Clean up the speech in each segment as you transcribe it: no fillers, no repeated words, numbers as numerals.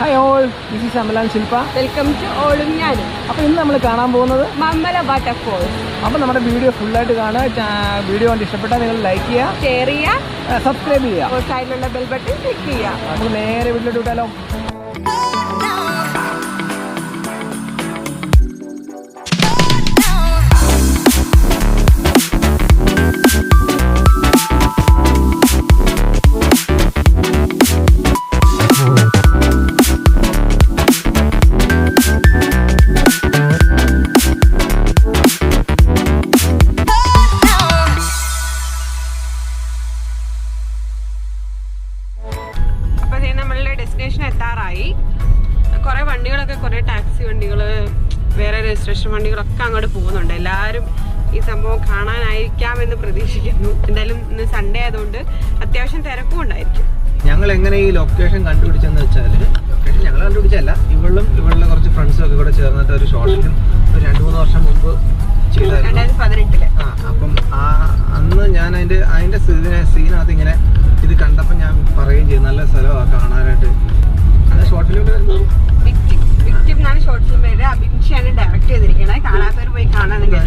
Hi all, this is Amal and Shilpa. Welcome to Oolum Njanum. അപ്പോൾ ഇന്ന് നമ്മൾ കാണാൻ പോകുന്നത് Marmala Waterfalls. അപ്പോൾ നമ്മുടെ വീഡിയോ ഫുൾ ആയിട്ട് കാണുക. വീഡിയോ കണ്ട് ഇഷ്ടപ്പെട്ടാൽ നിങ്ങൾ ലൈക്ക് ചെയ്യുക, ഷെയർ ചെയ്യുക, സബ്സ്ക്രൈബ് ചെയ്യുക. സൈഡിലുള്ള ബെൽ ബട്ടൺ ക്ലിക്ക് ചെയ്യുക. നമുക്ക് നേരെ വീട്ടിലോട്ട് വിട്ടാലോ? ഡെസ്റ്റിനേഷൻ എത്താറായി. കുറേ വണ്ടികളൊക്കെ, കുറേ ടാക്സി വണ്ടികൾ, വേറെ രജിസ്ട്രേഷൻ വണ്ടികളൊക്കെ അങ്ങോട്ട് പോകുന്നുണ്ട്. എല്ലാവരും ഈ സംഭവം കാണാനായിരിക്കാമെന്ന് പ്രതീക്ഷിക്കുന്നു. എന്തായാലും ഇന്ന് സൺഡേ ആയതുകൊണ്ട് അത്യാവശ്യം തിരക്കും ഉണ്ടായിരിക്കും. ഞങ്ങൾ എങ്ങനെ ഈ ലൊക്കേഷൻ കണ്ടുപിടിച്ചെന്ന് വെച്ചാൽ, ലൊക്കേഷൻ ഞങ്ങൾ കണ്ടുപിടിച്ചല്ല, ഇവളുടെ കുറച്ച് ഫ്രണ്ട്സും ഒക്കെ കൂടെ ചേർന്നിട്ട് ഒരു ഷോർട്ട് ഫിലിം ഒരു 2-3 വർഷം മുമ്പ് ചെയ്തായിരുന്നു, 2018. അപ്പം അന്ന് ഞാൻ അതിൻ്റെ സീനകത്ത് ഇങ്ങനെ ഇത് കണ്ടപ്പോൾ ഞാൻ പറയുകയും ചെയ്തു, നല്ല സ്ഥലമാണ് കാണാനായിട്ട്. ഷോർട്ട് ഫിലിം വിക്ടിം എന്നാണ് ഷോർട്ട് ഫിലിം പേര്. അഭിൻഷാണ് ഡയറക്ട് ചെയ്തിരിക്കുന്നത്. കാണാത്തവർ പോയി കാണാനെങ്കിൽ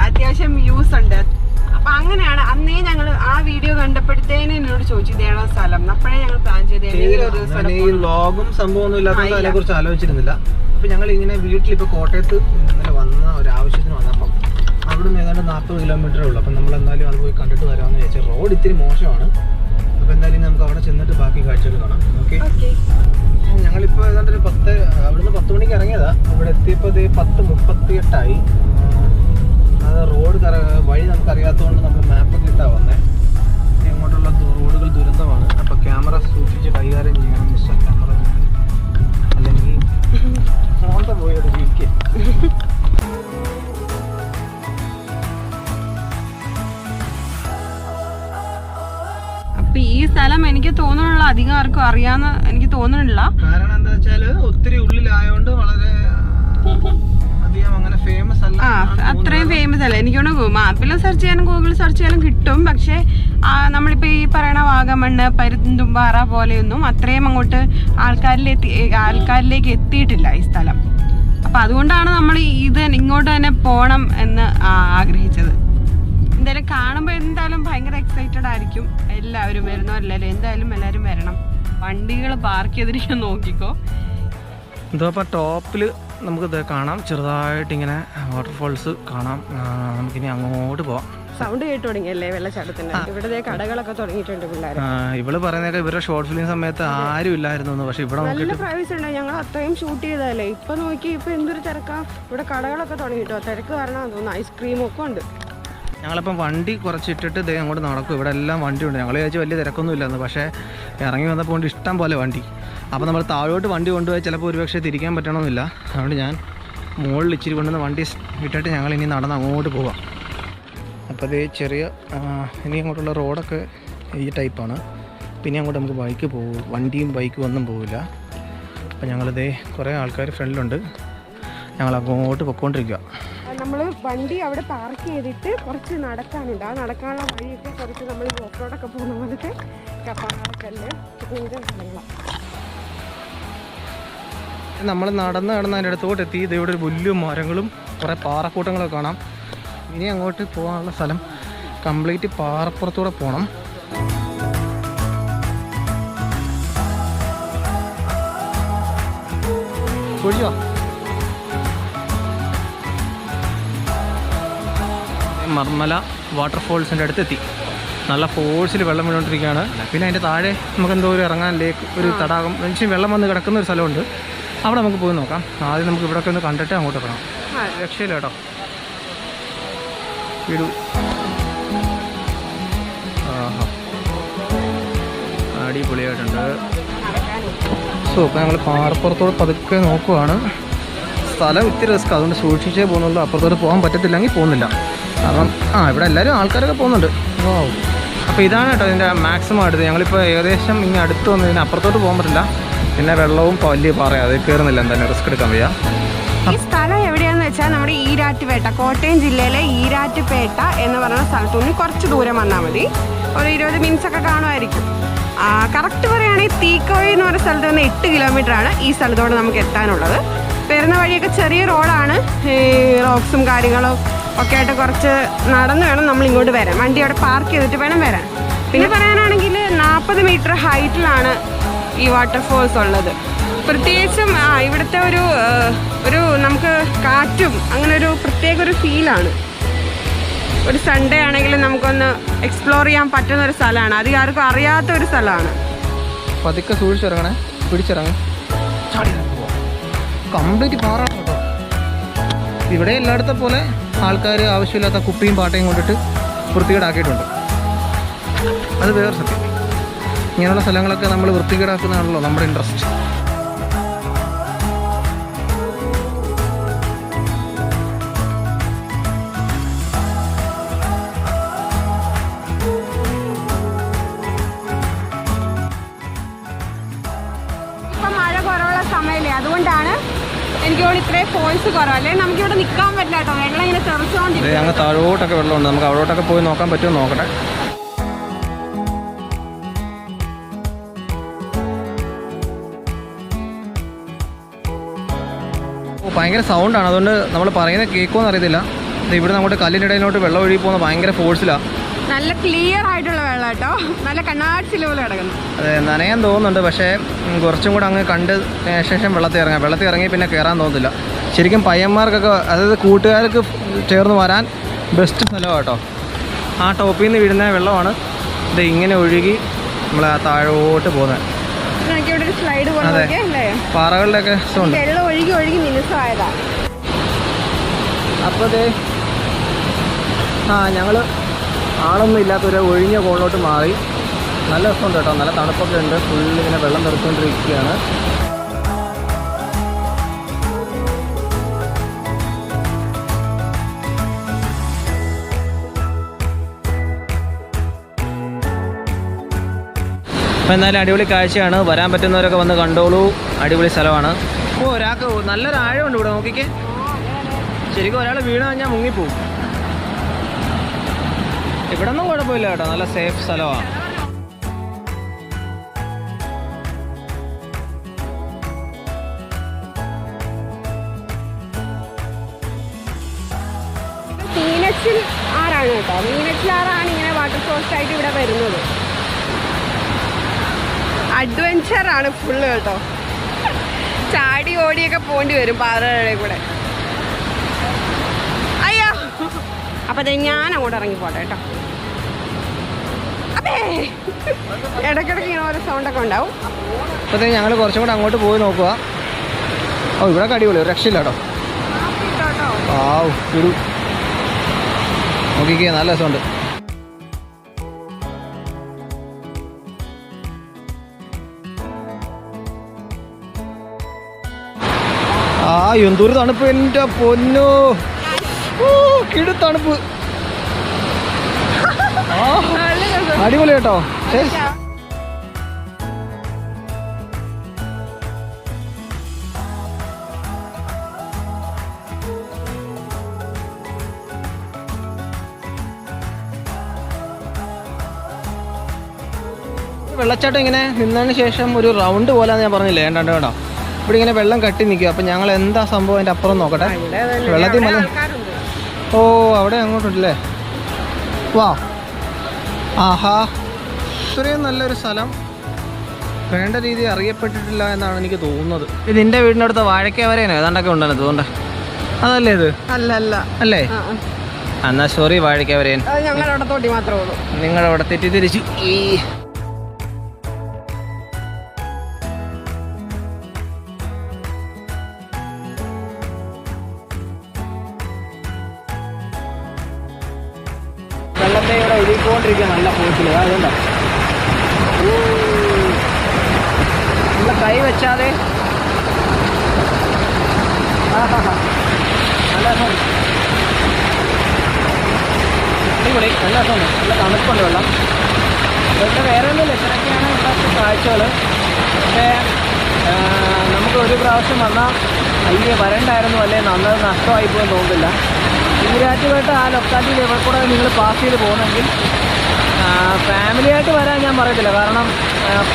അത്യാവശ്യം വ്യൂസ് ഉണ്ട്. അപ്പൊ അങ്ങനെയാണ് അന്നേ ഞങ്ങൾ ആ വീഡിയോ കണ്ടപ്പോഴത്തേനും എന്നോട് ചോദിച്ചു ഇതേണോ സ്ഥലം. അപ്പോഴേ ഞങ്ങൾ പ്ലാൻ ചെയ്ത് വ്ലോഗും സംഭവമൊന്നും ഇല്ലാത്തത് അതിനെ കുറിച്ച് ആലോചിച്ചിരുന്നില്ല. അപ്പൊ ഞങ്ങൾ ഇങ്ങനെ വീട്ടിൽ ഇപ്പൊ കോട്ടയത്ത് ഇന്നലെ വന്ന ഒരു ആവശ്യത്തിന് വന്നപ്പം അവിടെ നിന്ന് ഏതാണ്ട് 40 കിലോമീറ്ററേ ഉള്ളൂ. അപ്പം നമ്മൾ എന്തായാലും അത് പോയി കണ്ടിട്ട് വരാമെന്ന് ചോദിച്ചാൽ റോഡ് ഇത്തിരി മോശമാണ്. അപ്പോൾ എന്തായാലും നമുക്ക് അവിടെ ചെന്നിട്ട് ബാക്കി കാഴ്ചകൾ കാണാം. ഓക്കെ, ഞങ്ങളിപ്പോൾ ഏതാണ്ട് ഒരു അവിടുന്ന് 10 മണിക്ക് ഇറങ്ങിയതാ. ഇവിടെ എത്തിയപ്പോൾ 10:38 അത് റോഡ് വഴി നമുക്കറിയാത്തതുകൊണ്ട് നമ്മൾ മാപ്പൊക്കെ ഇട്ടാണ് വന്നത്. ഇങ്ങോട്ടുള്ള റോഡുകൾ ദുരന്തമാണ്. അപ്പോൾ ക്യാമറ സൂക്ഷിച്ച് കൈകാര്യം ചെയ്യണം മിസ്റ്റർ ക്യാമറ, അല്ലെങ്കിൽ മോന്ത പോയത് വീക്ക്. അപ്പൊ ഈ സ്ഥലം എനിക്ക് തോന്നുന്നില്ല അധികം ആർക്കും അറിയാന്ന് എനിക്ക് തോന്നുന്നില്ല. കാരണം എന്താ വെച്ചാല് ഒത്തിരി ഉള്ളിലായോണ്ട് വളരെ അധികം അങ്ങനെ ഫേമസ് അല്ല. അത്രയും ഫേമസ് അല്ല. എനിക്ക് തോന്നുന്നു മാപ്പിലും സെർച്ച് ചെയ്യാനും ഗൂഗിൾ സെർച്ച് ചെയ്യാനും കിട്ടും. പക്ഷെ നമ്മളിപ്പോ ഈ പറയണ വാഗമണ്ണ്, പരുന്തുംപാറ പോലെയൊന്നും അത്രയും അങ്ങോട്ട് ആൾക്കാരിലേക്ക് എത്തിയിട്ടില്ല ഈ സ്ഥലം. അപ്പൊ അതുകൊണ്ടാണ് നമ്മൾ ഇത് ഇങ്ങോട്ട് തന്നെ പോണം എന്ന് ആഗ്രഹിച്ചത്. എന്തായാലും കാണുമ്പോൾ എന്തായാലും ഭയങ്കര എക്സൈറ്റഡ് ആയിരിക്കും എല്ലാവരും. വരുന്നവരല്ലേ, എന്തായാലും എല്ലാവരും വരണം. വണ്ടികൾ പാർക്ക് ചെയ്തിരിക്കാൻ നോക്കിക്കോ. ഇതപ്പോൾ ടോപ്പിൽ നമുക്ക് കാണാം, ചെറുതായിട്ട് ഇങ്ങനെ വാട്ടർഫോൾസ് കാണാം. നമുക്കിനി അങ്ങോട്ട് പോവാം. സൗണ്ട് കേട്ടു തുടങ്ങിയല്ലേ വെള്ളച്ചാട്ടത്തിന്. ഇവിടെ കടകളൊക്കെ തുടങ്ങിയിട്ടുണ്ട് പിള്ളേർ. ഇവള് പറയുന്നതൊക്കെ ഇവരുടെ ഷോർട്ട് ഫിലിം സമയത്ത് ആരും ഇല്ലായിരുന്നു, പക്ഷെ ഇവിടെ നല്ല പ്രൈവസി ഉണ്ട്. ഞങ്ങൾ അത്രയും ഷൂട്ട് ചെയ്തതല്ലേ. ഇപ്പൊ നോക്കി ഇപ്പൊ എന്തൊരു തിരക്കാ. ഇവിടെ കടകളൊക്കെ തുടങ്ങിയിട്ടോ. തിരക്ക് കാരണം തോന്നുന്നു. ഐസ്ക്രീം ഒക്കെ ഉണ്ട്. ഞങ്ങളിപ്പം വണ്ടി കുറച്ചിട്ടിട്ട് ദേ അങ്ങോട്ട് നടക്കും. ഇവിടെ എല്ലാം വണ്ടിയുണ്ട്. ഞങ്ങൾ വിചാരിച്ച് വലിയ തിരക്കൊന്നും ഇല്ലെന്ന്, പക്ഷേ ഇറങ്ങി വന്നപ്പോൾ കൊണ്ട് ഇഷ്ടം പോലെ വണ്ടി. അപ്പോൾ നമ്മൾ താഴോട്ട് വണ്ടി കൊണ്ടുപോയി ചിലപ്പോൾ ഒരുപക്ഷെ തിരിക്കാൻ പറ്റണമെന്നില്ല. അതുകൊണ്ട് ഞാൻ മുകളിൽ ഇച്ചിരി കൊണ്ടുവന്ന് വണ്ടി ഇട്ടിട്ട് ഞങ്ങൾ ഇനി നടന്ന് അങ്ങോട്ട് പോവാം. അപ്പോൾ അതേ ചെറിയ ഇനി അങ്ങോട്ടുള്ള റോഡൊക്കെ ഈ ടൈപ്പാണ്. പിന്നെ അങ്ങോട്ട് നമുക്ക് ബൈക്ക് പോകും, വണ്ടിയും ബൈക്കും ഒന്നും പോവില്ല. അപ്പോൾ ഞങ്ങളിതേ കുറേ ആൾക്കാർ ഫ്രണ്ടിലുണ്ട്. ഞങ്ങൾ അങ്ങോട്ട് പൊയ്ക്കൊണ്ടിരിക്കുക. നമ്മൾ വണ്ടി അവിടെ പാർക്ക് ചെയ്തിട്ട് കുറച്ച് നടക്കാനുണ്ട്. ആ നടക്കാനുള്ള വഴിയൊക്കെ കുറച്ച് നമ്മൾ ഓഫ് റോഡൊക്കെ പോകുന്ന പോലത്തെ കപ്പാറക്കല്ല് നമ്മൾ നടന്ന് അതിൻ്റെ അടുത്തോട്ട് എത്തി. ഇത് ഇവിടെ ഒരു വലിയ മരങ്ങളും കുറേ പാറക്കൂട്ടങ്ങളൊക്കെ കാണാം. ഇനി അങ്ങോട്ട് പോകാനുള്ള സ്ഥലം കംപ്ലീറ്റ് പാറപ്പുറത്തൂടെ പോകണം. ഒഴിയോ മർമല വാട്ടർഫോൾസിൻ്റെ അടുത്തെത്തി. നല്ല ഫോഴ്സിൽ വെള്ളം വീണുകൊണ്ടിരിക്കുകയാണ്. പിന്നെ അതിൻ്റെ താഴെ നമുക്ക് എന്തോ ഒരു ഇറങ്ങാൻ ഒരു തടാകം, മനുഷ്യൻ വെള്ളം വന്ന് കിടക്കുന്ന ഒരു സ്ഥലമുണ്ട്. അവിടെ നമുക്ക് പോയി നോക്കാം. ആദ്യം നമുക്ക് ഇവിടെയൊക്കെ ഒന്ന് കണ്ടിട്ട് അങ്ങോട്ട് ഇറങ്ങാം. രക്ഷയില്ല കേട്ടോ. വീട് അടിപൊളിയായിട്ടുണ്ട്. സോ ഇപ്പോൾ ഞങ്ങൾ പാറപ്പുറത്തോട് പതുക്കെ നോക്കുവാണ്. സ്ഥലം ഇത്തിരി റിസ്ക്, അതുകൊണ്ട് സൂക്ഷിച്ചേ പോകുന്നുള്ളൂ. അപ്പുറത്തോട്ട് പോകാൻ പറ്റത്തില്ലെങ്കിൽ പോകുന്നില്ല. കാരണം ഇവിടെ എല്ലാവരും ആൾക്കാരൊക്കെ പോകുന്നുണ്ട്. ഓ, അപ്പോൾ ഇതാണ് കേട്ടോ ഇതിൻ്റെ മാക്സിമം അടുത്ത്. ഞങ്ങളിപ്പോൾ ഏകദേശം ഇങ്ങനെ അടുത്ത് വന്നതിന് അപ്പുറത്തോട്ട് പോകാൻ പറ്റില്ല. പിന്നെ വെള്ളവും വലിയ പാറയാണ്, അത് കയറുന്നില്ല. എന്തായാലും റിസ്ക് എടുക്കാൻ വയ്യ. ഈ സ്ഥലം എവിടെയാണെന്ന് വെച്ചാൽ നമ്മുടെ ഈരാറ്റുപേട്ട, കോട്ടയം ജില്ലയിലെ ഈരാറ്റുപേട്ട എന്ന് പറയുന്ന സ്ഥലത്തുനിന്ന് കുറച്ച് ദൂരം വന്നാൽ മതി. ഒരു 20 മിനിറ്റ്സ് ഒക്കെ കാണുമായിരിക്കും. കറക്റ്റ് പറയുകയാണെങ്കിൽ തീക്കോയി എന്ന് പറയുന്ന സ്ഥലത്ത് നിന്ന് 8 കിലോമീറ്റർ ആണ് ഈ സ്ഥലത്തോട് നമുക്ക് എത്താനുള്ളത്. വരുന്ന വഴിയൊക്കെ ചെറിയ റോഡാണ്, റോക്സും കാര്യങ്ങളും ഒക്കെ ആയിട്ട് കുറച്ച് നടന്ന് വേണം നമ്മൾ ഇങ്ങോട്ട് വരാൻ. വണ്ടി അവിടെ പാർക്ക് ചെയ്തിട്ട് വേണം വരാൻ. പിന്നെ പറയാനാണെങ്കിൽ 40 മീറ്റർ ഹൈറ്റിലാണ് ഈ വാട്ടർഫോൾസ് ഉള്ളത്. പ്രത്യേകിച്ചും ഇവിടുത്തെ ഒരു നമുക്ക് കാറ്റും അങ്ങനെ ഒരു പ്രത്യേക ഒരു ഫീലാണ്. ഒരു സൺഡേ ആണെങ്കിലും നമുക്കൊന്ന് എക്സ്പ്ലോർ ചെയ്യാൻ പറ്റുന്ന ഒരു സ്ഥലമാണ്. അധികം ആർക്കും അറിയാത്ത ഒരു സ്ഥലമാണ്. പതുക്കെ സൂക്ഷിച്ചിറങ്ങണേ, പിടിച്ചിറങ്ങി കംപ്ലീറ്റ് പാറാണ് കേട്ടോ. ഇവിടെ എല്ലായിടത്തെ പോലെ ആൾക്കാർ ആവശ്യമില്ലാത്ത കുപ്പിയും പാട്ടയും കൊണ്ടിട്ട് വൃത്തികേടാക്കിയിട്ടുണ്ട്. അത് വേറെ സത്യം. ഇങ്ങനെയുള്ള സ്ഥലങ്ങളൊക്കെ നമ്മൾ വൃത്തികേടാക്കുന്നതാണല്ലോ നമ്മുടെ ഇൻട്രസ്റ്റ്. ഇപ്പം മഴ കുറവുള്ള സമയമല്ലേ, അതുകൊണ്ടാണ് എനിക്ക് തോന്നുന്നു ഇത്രയും ഫോൾസ് കുറവല്ലേ. നമുക്കിവിടെ നിൽക്കാൻ പറ്റില്ല കേട്ടോ, വെള്ളം ഇങ്ങനെ തെറിച്ചോണ്ടിരിക്കും. അങ്ങ് താഴോട്ടൊക്കെ വെള്ളമുണ്ട്, നമുക്ക് അവിടോട്ടൊക്കെ പോയി നോക്കാൻ പറ്റുമോ നോക്കട്ടെ. ഭയങ്കര സൗണ്ടാണ്, അതുകൊണ്ട് നമ്മൾ പറയുന്നത് കേൾക്കുമെന്ന് അറിയത്തില്ല. ഇവിടെ അങ്ങോട്ട് കല്ലിൻ്റെ ഇടയിലോട്ട് വെള്ളം ഒഴുകി പോകുന്ന ഭയങ്കര ഫോഴ്സിലാണ്. നല്ല ക്ലിയർ ആയിട്ടുള്ള വെള്ളം കേട്ടോ, നല്ല കണ്ണാടിച്ചില പോലെ കിടക്കുന്നു. അതെ, നനയാൻ തോന്നുന്നുണ്ട്, പക്ഷേ കുറച്ചും കൂടെ അങ്ങ് കണ്ട് ശേഷം വെള്ളത്തിൽ ഇറങ്ങി പിന്നെ കയറാൻ തോന്നുന്നില്ല. ശരിക്കും പയ്യന്മാർക്കൊക്കെ, അതായത് കൂട്ടുകാർക്ക് ചേർന്ന് വരാൻ ബെസ്റ്റ് സ്ഥലമാണ് കേട്ടോ. ആ ടോപ്പിൽ നിന്ന് വീഴുന്ന വെള്ളമാണ് ഇത് ഇങ്ങനെ ഒഴുകി നമ്മൾ ആ താഴോട്ട് പോകുന്നത്. അതെ, പാറകളുടെ ഒക്കെ ഉണ്ട്. വെള്ളം ഒഴുകി ഒഴുകി മിനുസമായതാ. അപ്പോൾ ഞങ്ങൾ ആളൊന്നും ഇല്ലാത്തൊരു ഒഴിഞ്ഞ കോളിലോട്ട് മാറി. നല്ല രസമുണ്ട് കേട്ടോ, നല്ല തണുപ്പൊക്കെ ഉണ്ട്. ഫുള്ളിങ്ങനെ വെള്ളം തെറിച്ചുകൊണ്ടിരിക്കുകയാണ്. അപ്പോൾ എന്തായാലും അടിപൊളി കാഴ്ചയാണ്. വരാൻ പറ്റുന്നവരൊക്കെ വന്ന് കണ്ടോളൂ, അടിപൊളി സ്ഥലമാണ്. ഓ, ഒരാൾക്ക് നല്ലൊരു ആഴമുണ്ട് ഇവിടെ, നോക്കിക്കേ. ശരിക്കും ഒരാൾ വീണ് കഴിഞ്ഞാൽ മുങ്ങിപ്പോവും. ഇവിടെ ഒന്നും കുഴപ്പമില്ല കേട്ടോ, നല്ല സേഫ് സ്ഥലമാണ്. മീനച്ചിൽ ആറാണ് കേട്ടോ, മീനച്ചിൽ ആറാണ് ഇങ്ങനെ വാട്ടർഫോൾസ് ആയിട്ട് ഇവിടെ വരുന്നത്. അഡ്വഞ്ചർ ആണ് ഫുള്ള് കേട്ടോ, ചാടി ഓടിയൊക്കെ പോണ്ടി വരും പാറയുടെ കൂടെ. അയ്യോ, അപ്പൊ ഞാൻ അങ്ങോട്ട് ഇറങ്ങി പോട്ടെ കേട്ടോ. അതെ, ഇടയ്ക്കിടയ്ക്ക് ഇങ്ങനെ ഓരോ സൗണ്ടൊക്കെ ഉണ്ടാവും. അപ്പോഴത്തേക്ക് ഞങ്ങൾ കുറച്ചും കൂടെ അങ്ങോട്ട് പോയി നോക്കുക. ഓ, ഇവിടെ അടിപൊളി, ഒരു രക്ഷയില്ല കേട്ടോ. ആവു, ഒരു നോക്കിക്കേ, നല്ല രസമുണ്ട്. എന്തൊരു തണുപ്പ്, എൻ്റെ പൊന്നോ, കിടു തണുപ്പ്. അടിപൊളി കേട്ടോ. വെള്ളച്ചാട്ടം ഇങ്ങനെ നിന്നതിന് ശേഷം ഒരു റൗണ്ട് പോലാന്ന് ഞാൻ പറഞ്ഞില്ലേ, ഏണ്ടാണ്ട് കേട്ടോ. ഇവിടെ ഇങ്ങനെ വെള്ളം കട്ടി നിൽക്കുക. അപ്പം ഞങ്ങൾ എന്താ സംഭവം അതിൻ്റെ അപ്പുറം നോക്കട്ടെ. വെള്ളത്തിൽ മല, ഓ അവിടെ അങ്ങോട്ടുണ്ടല്ലേ. വാ, ആഹാ, ഇത്രയും നല്ലൊരു സ്ഥലം വേണ്ട രീതി അറിയപ്പെട്ടിട്ടില്ല എന്നാണ് എനിക്ക് തോന്നുന്നത്. ഇത് എൻ്റെ വീടിനടുത്ത വാഴയ്ക്ക വരെയാണ് ഏതാണ്ടൊക്കെ ഉണ്ടെന്ന് തോന്നുന്നുണ്ട്. അതല്ലേ ഇത്? അല്ലേ? എന്നാ സോറി, വാഴയ്ക്ക വരെയാണ്. നിങ്ങളവിടെ തെറ്റിദ്ധരിച്ചു. വെള്ളത്തെ ഇവിടെ ഒഴുകിക്കൊണ്ടിരിക്കുക നല്ല ഫോഴ്സിൽ. അതുകൊണ്ടോ നമ്മൾ കൈ വെച്ചാതെ നല്ല രസമുണ്ട്, അടിപൊളി, നല്ല രസമുണ്ട്. നല്ല തണുപ്പുണ്ട് വെള്ളം. ഇതൊക്കെ വേറെ ഒന്നുമില്ല, ഇത്രയൊക്കെയാണ് ഇവിടുത്തെ കാഴ്ചകൾ. പക്ഷേ നമുക്ക് ഒരു പ്രാവശ്യം വന്നാൽ അതിൽ വരണ്ടായിരുന്നു, അല്ലേ നന്നത് നഷ്ടമായി പോയെന്ന് തോന്നുന്നില്ല. ഈരാറ്റുപേട്ട ആ ലൊക്കാലിറ്റിയിൽ ഇവിടെ കൂടെ നിങ്ങൾ പാസ് ചെയ്ത് പോകുന്നെങ്കിൽ ഫാമിലിയായിട്ട് വരാൻ ഞാൻ പറയത്തില്ല, കാരണം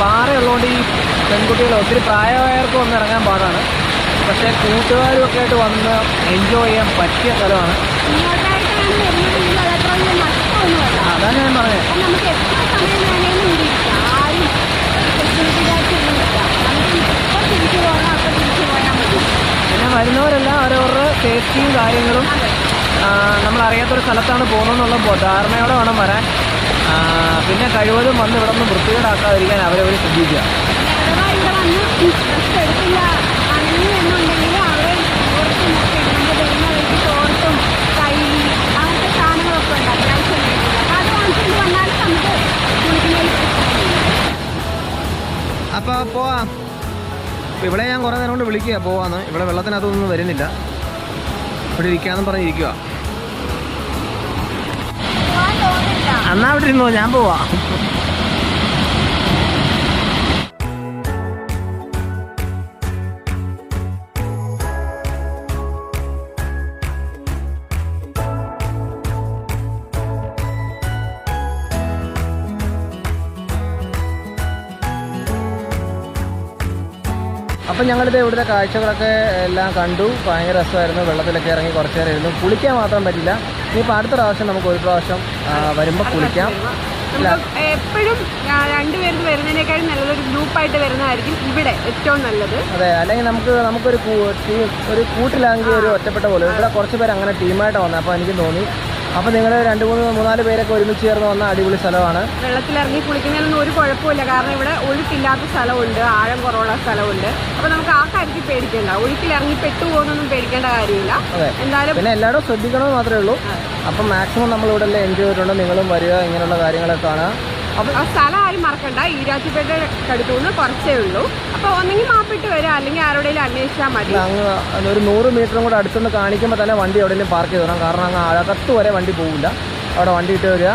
പാറയുള്ളതുകൊണ്ട് ഈ പെൺകുട്ടികൾ ഒത്തിരി പ്രായമായവർക്കും ഒന്ന് ഇറങ്ങാൻ പാടാണ്. പക്ഷേ കൂട്ടുകാരും ഒക്കെ ആയിട്ട് വന്ന് എൻജോയ് ചെയ്യാൻ പറ്റിയ സ്ഥലമാണ്. അതാണ് ഞാൻ പറഞ്ഞത്. പിന്നെ വരുന്നവരെല്ലാം അവരവരുടെ സേഫ്റ്റിയും കാര്യങ്ങളും നമ്മളറിയാത്തൊരു സ്ഥലത്താണ് പോകുന്നതെന്നുള്ള ധാരണയോടെ വേണം വരാൻ. പിന്നെ കഴിവതും വന്ന് ഇവിടെ നിന്ന് വൃത്തികേടാക്കാതിരിക്കാൻ അവരവർ ശ്രദ്ധിക്കുക. അപ്പോൾ പോവാം. ഇവിടെ ഞാൻ കുറേ നേരം കൊണ്ട് വിളിക്കുക പോവാന്ന്. ഇവിടെ വെള്ളത്തിനകത്തൊന്നും വരുന്നില്ല, ഇവിടെ ഇരിക്കാന്നും പറഞ്ഞിരിക്കുക. എന്നാ അവിടെ ഇരുന്നോ, ഞാൻ പോവാ. അപ്പം ഞങ്ങളിത് ഇവിടുത്തെ കാഴ്ചകളൊക്കെ എല്ലാം കണ്ടു. ഭയങ്കര രസമായിരുന്നു. വെള്ളത്തിലൊക്കെ ഇറങ്ങി കുറച്ച് നേരം ഇരുന്നു. കുളിക്കാൻ മാത്രം പറ്റില്ല. ഇനിയിപ്പോൾ അടുത്ത പ്രാവശ്യം നമുക്ക് ഒരു പ്രാവശ്യം വരുമ്പോൾ കുളിക്കാം. എപ്പോഴും രണ്ടുപേർക്ക് വരുന്നതിനേക്കാളും നല്ലതൊരു ഗ്രൂപ്പായിട്ട് വരുന്നതായിരിക്കും ഇവിടെ ഏറ്റവും നല്ലത്. അതെ, അല്ലെങ്കിൽ നമുക്കൊരു കൂട്ടിലാണെങ്കിൽ ഒരു ഒറ്റപ്പെട്ട പോലെ. ഇവിടെ കുറച്ച് പേര് അങ്ങനെ ടീമായിട്ടാണ് വന്നത്. അപ്പോൾ എനിക്ക് തോന്നി അപ്പോൾ നിങ്ങൾ 2-3-4 പേരൊക്കെ ഒരുമിച്ച് ചേർന്ന് വന്ന അടിപൊളി സ്ഥലമാണ്. വെള്ളത്തിലിറങ്ങി കുളിക്കുന്നതിനൊന്നും ഒരു കുഴപ്പമില്ല, കാരണം ഇവിടെ ഒഴുക്കില്ലാത്ത സ്ഥലമുണ്ട്, ആഴം കുറവുള്ള സ്ഥലമുണ്ട്. അപ്പോൾ നമുക്ക് ആ കാര്യത്തിൽ പേടിക്കേണ്ട, ഒഴുക്കിലിറങ്ങി പെട്ടുപോകുന്നൊന്നും പേടിക്കേണ്ട കാര്യമില്ല. എന്തായാലും പിന്നെ എല്ലാവരും ശ്രദ്ധിക്കണമെന്ന് മാത്രമേ ഉള്ളൂ. അപ്പം മാക്സിമം നമ്മളിവിടെ എല്ലാം എൻജോയ് ചെയ്തിട്ടുണ്ട്. നിങ്ങളും വരിക, ഇങ്ങനെയുള്ള കാര്യങ്ങളൊക്കെ കാണുക. അപ്പോൾ സ്ഥലം ആരും മറക്കണ്ട, ഈരാറ്റുപേട്ട അടുത്തുനിന്ന് കുറച്ചേ ഉള്ളൂ. അപ്പോൾ ഒന്നെങ്കിൽ മാപ്പിട്ട് വരിക, അല്ലെങ്കിൽ ആരോടെങ്കിലും അന്വേഷിച്ചാൽ മതി. അങ്ങ് ഒരു 100 മീറ്ററും കൂടെ അടുത്തുനിന്ന് കാണിക്കുമ്പോൾ തന്നെ വണ്ടി എവിടെയെങ്കിലും പാർക്ക് ചെയ്ത് തരണം, കാരണം അങ്ങ് അകത്ത് വരെ വണ്ടി പോകില്ല. അവിടെ വണ്ടി ഇട്ട് വരിക.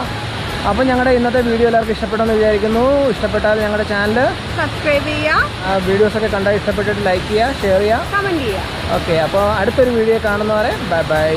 അപ്പം ഞങ്ങളുടെ ഇന്നത്തെ വീഡിയോ എല്ലാവർക്കും ഇഷ്ടപ്പെട്ടെന്ന് വിചാരിക്കുന്നു. ഇഷ്ടപ്പെട്ടാൽ ഞങ്ങളുടെ ചാനൽ സബ്സ്ക്രൈബ് ചെയ്യുക, വീഡിയോസൊക്കെ കണ്ടാൽ ഇഷ്ടപ്പെട്ടിട്ട് ലൈക്ക് ചെയ്യുക, ഷെയർ ചെയ്യുക, കമൻറ്റ് ചെയ്യുക. ഓക്കെ, അപ്പോൾ അടുത്തൊരു വീഡിയോ കാണുന്നവരെ ബൈ ബൈ.